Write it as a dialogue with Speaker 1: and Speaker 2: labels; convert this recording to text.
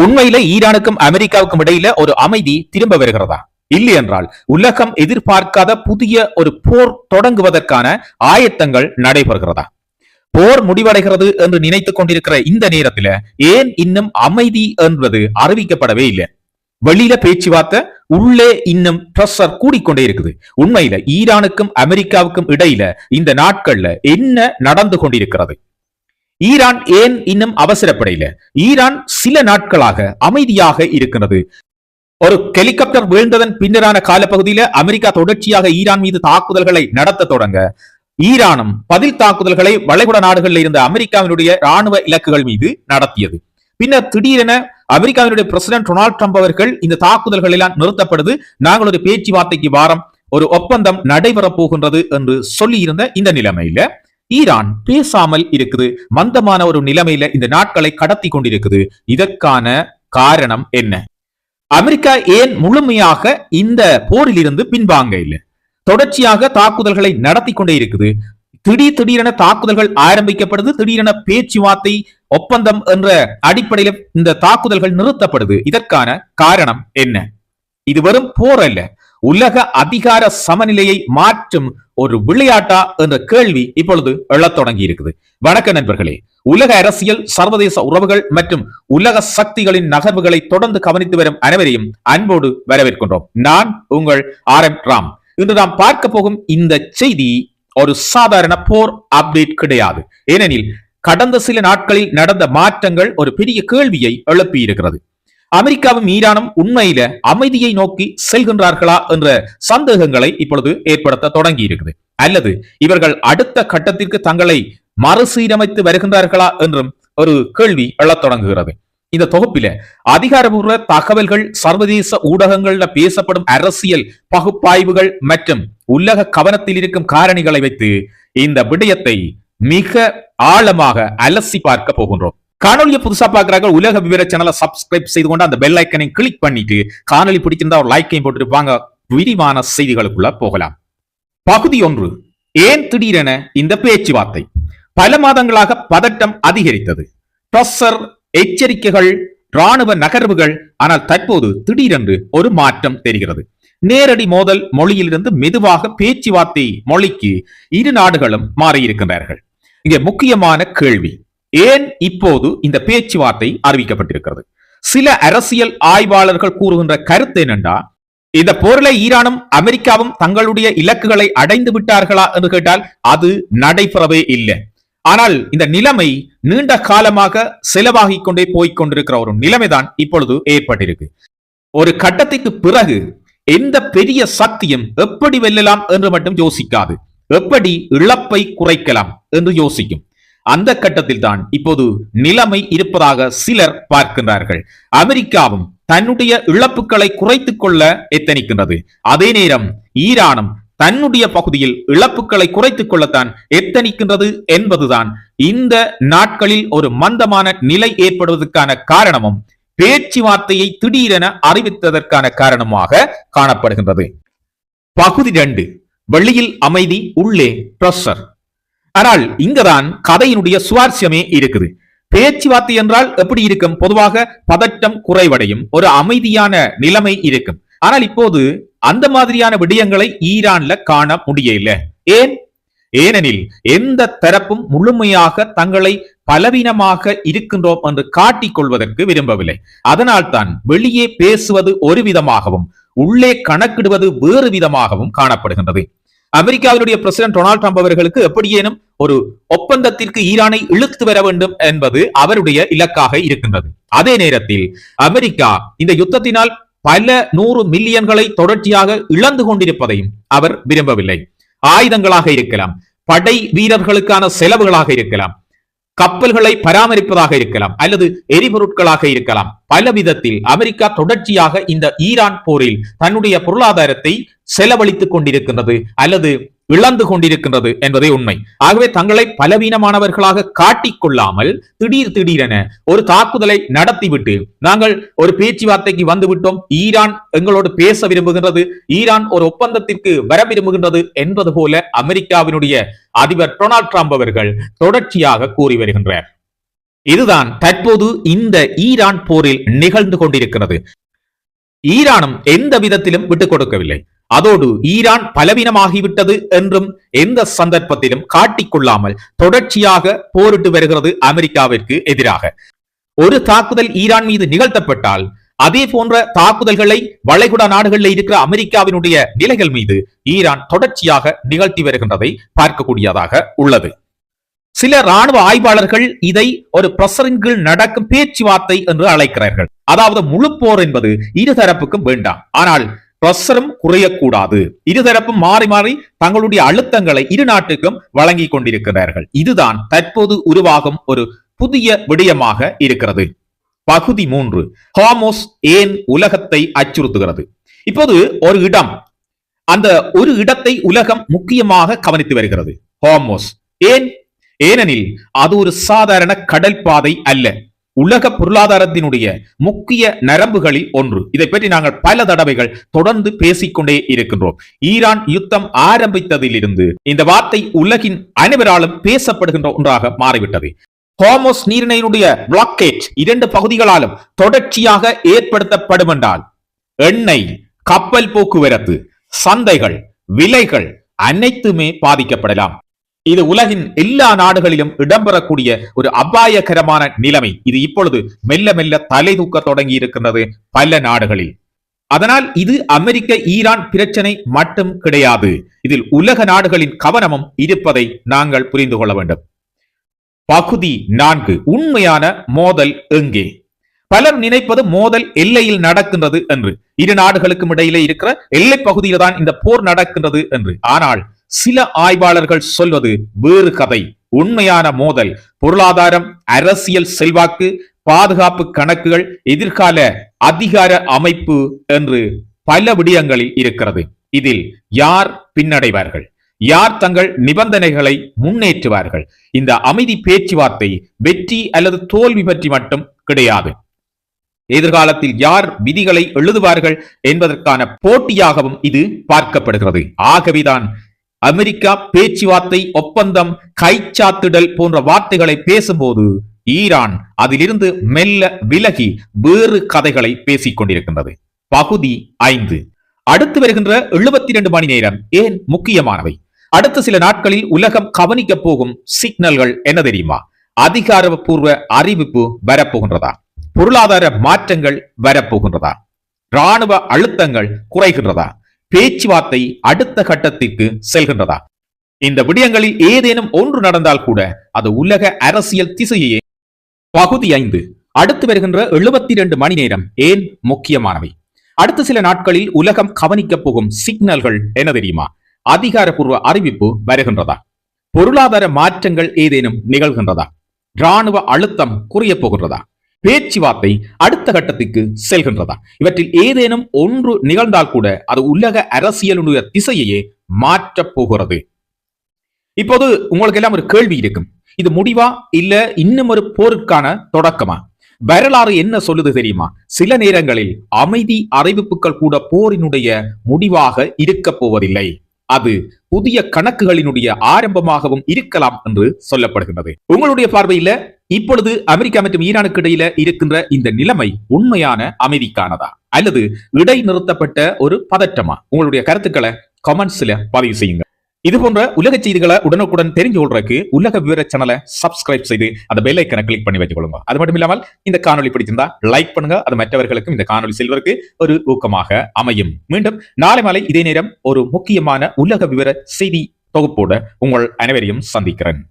Speaker 1: உண்மையில ஈரானுக்கும் அமெரிக்காவுக்கும் இடையில ஒரு அமைதி திரும்ப வருகிறதா? இல்லை என்றால் உலகம் எதிர்பார்க்காத புதிய ஒரு போர் தொடங்குவதற்கான ஆயத்தங்கள் நடைபெறுகிறதா? போர் முடிவடைகிறது என்று நினைத்துக் கொண்டிருக்கிற இந்த நேரத்தில் ஏன் இன்னும் அமைதி என்பது அறிவிக்கப்படவே இல்லை? வெளியில பேச்சுவார்த்தை, உள்ளே இன்னும் பிரஷர் கூடிக்கொண்டே இருக்குது. உண்மையில ஈரானுக்கும் அமெரிக்காவுக்கும் இடையில இந்த நாட்கள்ல என்ன நடந்து கொண்டிருக்கிறது? ஈரான் ஏன் இன்னும் அவசரப்படையில? ஈரான் சில நாட்களாக அமைதியாக இருக்கிறது. ஒரு ஹெலிகாப்டர் வீழ்ந்ததன் பின்னரான காலப்பகுதியில அமெரிக்கா தொடர்ச்சியாக ஈரான் மீது தாக்குதல்களை நடத்த தொடங்க ஈரானும் பதில் தாக்குதல்களை வளைகுடா நாடுகளில் இருந்த அமெரிக்காவினுடைய ராணுவ இலக்குகள் மீது நடத்தியது. பின்னர் திடீரென அமெரிக்காவினுடைய பிரசிடென்ட் டொனால்ட் ட்ரம்ப் அவர்கள் இந்த தாக்குதல்கள் எல்லாம் நிறுத்தப்படுது, நாங்கள் ஒரு பேச்சுவார்த்தைக்கு வாரம், ஒரு ஒப்பந்தம் நடைபெறப் போகின்றது என்று சொல்லி இருந்த இந்த நிலைமையில ஈரான் பேசாமல் இருக்குது. மந்தமான ஒரு நிலைமையில இந்த நாட்களை கடத்தி கொண்டிருக்குது. இதற்கான காரணம் என்ன? அமெரிக்கா ஏன் முழுமையாக இந்த போரில் இருந்து பின்வாங்க இல்லை? தொடர்ச்சியாக தாக்குதல்களை நடத்தி கொண்டே இருக்குது. திடீரென தாக்குதல்கள் ஆரம்பிக்கப்படுது, திடீரென பேச்சுவார்த்தை ஒப்பந்தம் என்ற அடிப்படையில் இந்த தாக்குதல்கள் நிறுத்தப்படுது. இதற்கான காரணம் என்ன? இது வெறும் போர் அல்ல, உலக அதிகார சமநிலையை மாற்றும் ஒரு விளையாட்டா என்ற கேள்வி இப்பொழுது எழத் தொடங்கி இருக்குது. வணக்க நண்பர்களே, உலக அரசியல், சர்வதேச உறவுகள் மற்றும் உலக சக்திகளின் நகர்வுகளை தொடர்ந்து கவனித்து வரும் அனைவரையும் அன்போடு வரவேற்கின்றோம். நான் உங்கள் RM ராம். இன்று நாம் பார்க்க போகும் இந்த செய்தி ஒரு சாதாரண போர் அப்டேட் கிடையாது. ஏனெனில் கடந்த சில நாட்களில் நடந்த மாற்றங்கள் ஒரு பெரிய கேள்வியை எழுப்பி இருக்கிறது. அமெரிக்காவும் ஈரானும் உண்மையில அமைதியை நோக்கி செல்கின்றார்களா என்ற சந்தேகங்களை இப்பொழுது ஏற்படுத்த தொடங்கி இருக்குது. அல்லது இவர்கள் அடுத்த கட்டத்திற்கு தங்களை மறுசீரமைத்து வருகின்றார்களா என்றும் ஒரு கேள்வி எழத் தொடங்குகிறது. இந்த தொகுப்பில அதிகாரபூர்வ தகவல்கள், சர்வதேச ஊடகங்கள்ல பேசப்படும் அரசியல் பகுப்பாய்வுகள் மற்றும் உலக கவனத்தில் இருக்கும் காரணிகளை வைத்து இந்த விடயத்தை மிக ஆழமாக அலசி பார்க்க போகின்றோம். காணொலியை புதுசா பாக்குறாங்க, உலக விவர சேனலை சப்ஸ்கிரைப் செய்து கொண்டு அந்த பெல் ஐக்கனை கிளிக் பண்ணிட்டு காணொலி பிடிச்சிருந்தா ஒரு லைக்கையும் போட்டுட்டு வாங்க விரிவான செய்திகளுக்குள்ள போகலாம். பகுதி 1. ஏன் திடீரென இந்த பேச்சுவார்த்தை? பல மாதங்களாக பதட்டம் அதிகரித்தது. பிரஷர், எச்சரிக்கைகள், ராணுவ நகர்வுகள். ஆனால் தற்போது திடீரென்று ஒரு மாற்றம் தெரிகிறது. நேரடி மோதல் மொழியிலிருந்து மெதுவாக பேச்சுவார்த்தை மொழிக்கு இரு நாடுகளும் மாறியிருக்கின்றார்கள். இங்கே முக்கியமான கேள்வி, ஏன் இப்போது இந்த பேச்சுவார்த்தை அறிவிக்கப்பட்டிருக்கிறது? சில அரசியல் ஆய்வாளர்கள் கூறுகின்ற கருத்து என்னென்றா, இந்த போரில் ஈரானும் அமெரிக்காவும் தங்களுடைய இலக்குகளை அடைந்து விட்டார்களா என்று கேட்டால் அது நடைபெறவே இல்லை. ஆனால் இந்த நிலைமை நீண்ட காலமாக செலவாகிக் கொண்டே போய்கொண்டிருக்கிற ஒரு நிலைமைதான் இப்பொழுது ஏற்பட்டிருக்கு. ஒரு கட்டத்திற்கு பிறகு எந்த பெரிய சக்தியும் எப்படி வெல்லலாம் என்று மட்டும் யோசிக்காது, எப்படி இழப்பை குறைக்கலாம் என்று யோசிக்கும். அந்த கட்டத்தில் தான் இப்போது நிலைமை இருப்பதாக சிலர் பார்க்கின்றார்கள். அமெரிக்காவும் தன்னுடைய இழப்புகளை குறைத்துக் கொள்ள எத்தனிக்கின்றது. அதே நேரம் ஈரானும் தன்னுடைய பகுதியில் இழப்புகளை குறைத்துக் கொள்ளத்தான் எத்தனிக்கின்றது என்பதுதான் இந்த நாட்களில் ஒரு மந்தமான நிலை ஏற்படுவதற்கான காரணமும் பேச்சுவார்த்தையை திடீரென அறிவித்ததற்கான காரணமாக காணப்படுகின்றது. பகுதி 2. வெளியில் அமைதி, உள்ளே பிரஷர். ஆனால் இங்கதான் கதையினுடைய சுவாரஸ்யமே இருக்குது. பேச்சுவார்த்தை என்றால் எப்படி இருக்கும்? பொதுவாக பதட்டம் குறைவடையும், ஒரு அமைதியான நிலைமை இருக்கும். ஆனால் இப்போது அந்த மாதிரியான விடயங்களை ஈரான்ல காண முடியல. ஏனெனில் எந்த தரப்பும் முழுமையாக தங்களை பலவீனமாக இருக்கின்றோம் என்று காட்டிக் கொள்வதற்கு விரும்பவில்லை. அதனால் தான் வெளியே பேசுவது ஒரு விதமாகவும் உள்ளே கணக்கிடுவது வேறு விதமாகவும் காணப்படுகின்றது. அமெரிக்காவினுடைய பிரசிடென்ட் டொனால்ட் ட்ரம்ப் அவர்களுக்கு எப்படியேனும் ஒரு ஒப்பந்தத்திற்கு ஈரானை இழுத்து வர வேண்டும் என்பது அவருடைய இலக்காக இருக்கின்றது. அதே நேரத்தில் அமெரிக்கா இந்த யுத்தத்தினால் பல 100 மில்லியன்களை தொடர்ச்சியாக இழந்து கொண்டிருப்பதையும் அவர் விரும்பவில்லை. ஆயுதங்களாக இருக்கலாம், படை வீரர்களுக்கான செலவுகளாக இருக்கலாம், கப்பல்களை பராமரிப்பதாக இருக்கலாம், அல்லது எரிபொருட்களாக இருக்கலாம். பல விதத்தில் அமெரிக்கா தொடர்ச்சியாக இந்த ஈரான் போரில் தன்னுடைய பொருளாதாரத்தை செலவழித்துக் கொண்டிருக்கின்றது அல்லது இழந்து கொண்டிருக்கின்றது என்பதே உண்மை. ஆகவே தங்களை பலவீனமானவர்களாக காட்டிக் கொள்ளாமல் திடீரென ஒரு தாக்குதலை நடத்திவிட்டு நாங்கள் ஒரு பேச்சுவார்த்தைக்கு வந்துவிட்டோம், ஈரான் எங்களோடு பேச விரும்புகின்றது, ஈரான் ஒரு ஒப்பந்தத்திற்கு வர விரும்புகின்றது என்பது போல அமெரிக்காவினுடைய அதிபர் டொனால்ட் ட்ரம்ப் அவர்கள் தொடர்ச்சியாக கூறி வருகின்றார். இதுதான் தற்போது இந்த ஈரான் போரில் நிகழ்ந்து கொண்டிருக்கிறது. ஈரானும் எந்த விதத்திலும் விட்டுக் கொடுக்கவில்லை. அதோடு ஈரான் பலவீனமாகிவிட்டது என்றும் எந்த சந்தர்ப்பத்திலும் காட்டிக்கொள்ளாமல் தொடர்ச்சியாக போரிட்டு வருகிறது அமெரிக்காவிற்கு எதிராக. ஒரு தாக்குதல் ஈரான் மீது நிகழ்த்தப்பட்டால் அதே போன்ற தாக்குதல்களை வளைகுடா நாடுகளில் இருக்கிற அமெரிக்காவினுடைய நிலைகள் மீது ஈரான் தொடர்ச்சியாக நிகழ்த்தி வருகின்றதை பார்க்கக்கூடியதாக உள்ளது. சில ராணுவ ஆய்வாளர்கள் இதை ஒரு பிரஷரின் கீழ் நடக்கும் பேச்சுவார்த்தை என்று அழைக்கிறார்கள். அதாவது முழு போர் என்பது இருதரப்புக்கும் வேண்டாம், ஆனால் பிரஷரும் குறையக்கூடாது. இருதரப்பும் மாறி மாறி தங்களுடைய அழுத்தங்களை இரு நாட்டுக்கும் வழங்கி கொண்டிருக்கிறார்கள். இதுதான் தற்போது உருவாகும் ஒரு புதிய விடயமாக இருக்கிறது. பகுதி 3, ஹார்மோஸ் ஏன் உலகத்தை அச்சுறுத்துகிறது. இப்போது ஒரு இடம், அந்த ஒரு இடத்தை உலகம் முக்கியமாக கவனித்து வருகிறது. ஹார்மோஸ் ஏனெனில் அது ஒரு சாதாரண கடல் பாதை அல்ல, உலக பொருளாதாரத்தினுடைய முக்கிய நரம்புகளில் ஒன்று. இதை பற்றி நாங்கள் பல தடவைகள் தொடர்ந்து பேசிக்கொண்டே இருக்கின்றோம். ஈரான் யுத்தம் ஆரம்பித்ததிலிருந்து இந்த வார்த்தை உலகின் அனைவராலும் பேசப்படுகின்ற ஒன்றாக மாறிவிட்டது. ஹார்மோஸ் நீரிணையினுடைய பிளாக்கேட் 2 பகுதிகளாலும் தொடர்ச்சியாக ஏற்படுத்தப்படும் என்றால் எண்ணெய், கப்பல் போக்குவரத்து, சந்தைகள், விலைகள் அனைத்துமே பாதிக்கப்படலாம். இது உலகின் எல்லா நாடுகளிலும் இடம்பெறக்கூடிய ஒரு அபாயகரமான நிலைமை. இது இப்பொழுது மெல்ல மெல்ல தலை தூக்க தொடங்கி இருக்கின்றது பல நாடுகளில். அதனால் இது அமெரிக்க ஈரான் பிரச்சனை மட்டும் கிடையாது, இதில் உலக நாடுகளின் கவனமும் இருப்பதை நாங்கள் புரிந்து கொள்ள வேண்டும். பகுதி 4, உண்மையான மோதல் எங்கே? பலர் நினைப்பது மோதல் எல்லையில் நடக்கின்றது என்று, இரு நாடுகளுக்கும் இடையிலே இருக்கிற எல்லை பகுதியில் தான் இந்த போர் நடக்கின்றது என்று. ஆனால் சில ஆய்வாளர்கள் சொல்வது வேறு கதை. உண்மையான மோதல் பொருளாதாரம், அரசியல் செல்வாக்கு, பாதுகாப்பு கணக்குகள், எதிர்கால அதிகார அமைப்பு என்று பல விடயங்களில் இருக்கிறது. இதில் யார் பின்னடைவார்கள், யார் தங்கள் நிபந்தனைகளை முன்னேற்றுவார்கள்? இந்த அமைதி பேச்சுவார்த்தை வெற்றி அல்லது தோல்வி பற்றி மட்டும் கிடையாது. எதிர்காலத்தில் யார் விதிகளை எழுதுவார்கள் என்பதற்கான போட்டியாகவும் இது பார்க்கப்படுகிறது. ஆகவேதான் அமெரிக்கா பேச்சுவார்த்தை, ஒப்பந்தம், கைச்சாத்திடல் போன்ற வார்த்தைகளை பேசும்போது ஈரான் அதிலிருந்து மெல்ல விலகி வேறு கதைகளை பேசிக் கொண்டிருக்கின்றது. பகுதி 5, அடுத்து வருகின்ற 72 மணி நேரம் ஏன் முக்கியமானவை? அடுத்த சில நாட்களில் உலகம் கவனிக்க போகும் சிக்னல்கள் என்ன தெரியுமா? அதிகாரப்பூர்வ அறிவிப்பு வரப்போகின்றதா? பொருளாதார மாற்றங்கள் வரப்போகின்றதா? ராணுவ அழுத்தங்கள் குறைகின்றதா? பேச்சுவார்த்தை அடுத்த கட்டத்திற்கு செல்கின்றதா? இந்த விடயங்களில் ஏதேனும் ஒன்று நடந்தால் கூட அது உலக அரசியல் திசையே. பகுதி 5, அடுத்து வருகின்ற 72 மணி நேரம் ஏன் முக்கியமானவை? அடுத்த சில நாட்களில் உலகம் கவனிக்க போகும் சிக்னல்கள் என்ன தெரியுமா? அதிகாரப்பூர்வ அறிவிப்பு வருகின்றதா? பொருளாதார மாற்றங்கள் ஏதேனும் நிகழ்கின்றதா? ராணுவ அழுத்தம் குறைய போகின்றதா? பேச்சுவார்த்தை அடுத்த கட்டத்துக்கு செல்கின்றதா? இவற்றில் ஏதேனும் ஒன்று நிகழ்ந்தால் கூட அது உலக அரசியலுடைய திசையையே மாற்றப் போகிறது. இப்போது உங்களுக்கு எல்லாம் ஒரு கேள்வி இருக்கும், இது முடிவா இல்ல இன்னும் ஒரு போருக்கான தொடக்கமா? வரலாறு என்ன சொல்லுது தெரியுமா? சில நேரங்களில் அமைதி அறிவிப்புகள் கூட போரினுடைய முடிவாக இருக்க போவதில்லை, அது புதிய கணக்குகளினுடைய ஆரம்பமாகவும் இருக்கலாம் என்று சொல்லப்படுகின்றது. உங்களுடைய பார்வையில இப்பொழுது அமெரிக்கா மற்றும் ஈரானுக்கு இடையில இருக்கின்ற இந்த நிலைமை உண்மையான அமைதிக்கானதா அல்லது இடைநிறுத்தப்பட்ட ஒரு பதற்றமா? உங்களுடைய கருத்துக்களை கமெண்ட்ஸ்ல பதிவு செய்யுங்க. இது போன்ற உலக செய்திகளை உடனுக்குடன் தெரிஞ்சு கொள்றதுக்கு உலக விவர சேனலை சப்ஸ்கிரைப் செய்து அந்த பெல் ஐக்கனை கிளிக் பண்ணி வச்சுக்கொள்ளுங்க. அது மட்டும் இல்லாமல் இந்த காணொலி பிடிச்சிருந்தா லைக் பண்ணுங்க, அது மற்றவர்களுக்கும் இந்த காணொலி செல்வதற்கு ஒரு ஊக்கமாக அமையும். மீண்டும் நாளை மாலை இதே நேரம் ஒரு முக்கியமான உலக விவர செய்தி தொகுப்போடு உங்கள் அனைவரையும் சந்திக்கிறேன்.